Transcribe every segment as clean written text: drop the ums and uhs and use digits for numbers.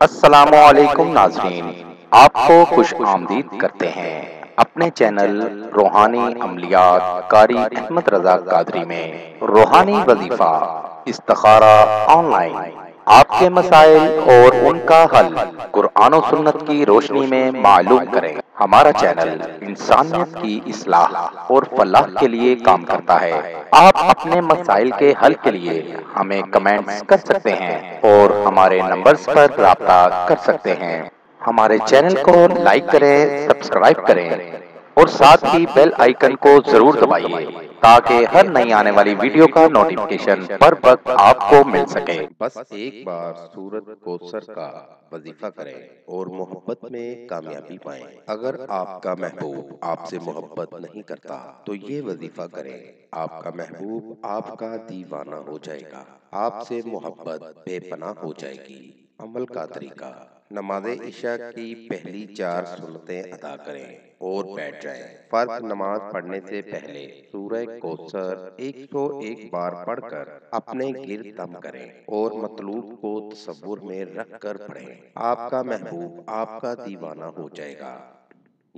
السلام علیکم ناظرین، آپ کو خوش آمدید کرتے ہیں اپنے چینل روحانی عملیات قاری احمد رضا قادری میں۔ روحانی وظیفہ استخارہ آن لائن، آپ کے مسائل اور ان کا حل قرآن و سنت کی روشنی میں معلوم کریں۔ ہمارا چینل انسانیت کی اصلاح اور فلاح کے لیے کام کرتا ہے۔ آپ اپنے مسائل کے حل کے لیے ہمیں کمنٹس کر سکتے ہیں اور ہمارے نمبرز پر رابطہ کر سکتے ہیں۔ ہمارے چینل کو لائک کریں، سبسکرائب کریں اور ساتھ ہی بیل آئیکن کو ضرور دبائیے تاکہ ہر نئی آنے والی ویڈیو کا نوٹیفیکیشن پر وقت آپ کو مل سکے۔ بس ایک بار سورت کوثر کا وظیفہ کریں اور محبت میں کامیابی پائیں۔ اگر آپ کا محبوب آپ سے محبت نہیں کرتا تو یہ وظیفہ کریں، آپ کا محبوب آپ کا دیوانہ ہو جائے گا، آپ سے محبت بے پناہ ہو جائے گی۔ عمل کا طریقہ: نماز عشاء کی پہلی 4 سنتیں ادا کریں اور بیٹھ جائیں۔ فرض نماز پڑھنے سے پہلے سورہ کوثر 101 بار پڑھ کر اپنے گرد دم کریں اور مطلوب کو تصور میں رکھ کر پڑھیں۔ آپ کا محبوب آپ کا دیوانہ ہو جائے گا۔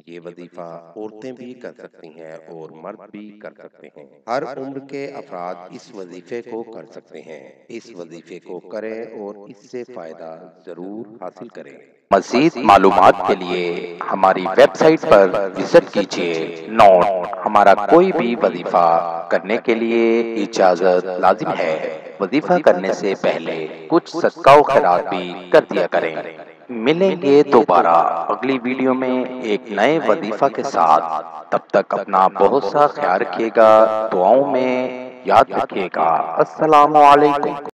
یہ وظیفہ عورتیں بھی کر سکتی ہیں اور مرد بھی کر سکتے ہیں۔ ہر عمر کے افراد اس وظیفے کو کر سکتے ہیں۔ اس وظیفے کو کریں اور اس سے فائدہ ضرور حاصل کریں۔ مزید معلومات کے لیے ہماری ویب سائٹ پر وزٹ کیجیے۔ نوٹ: ہمارا کوئی بھی وظیفہ کرنے کے لیے اجازت لازم ہے۔ وظیفہ کرنے سے پہلے کچھ صدقہ و خیرات بھی کر دیا کریں۔ ملیں گے دوبارہ اگلی ویڈیو میں ایک نئے وظیفہ کے ساتھ۔ تب تک اپنا بہت سا خیال رکھیے گا، دعاؤں میں یاد رکھیے گا۔ السلام علیکم۔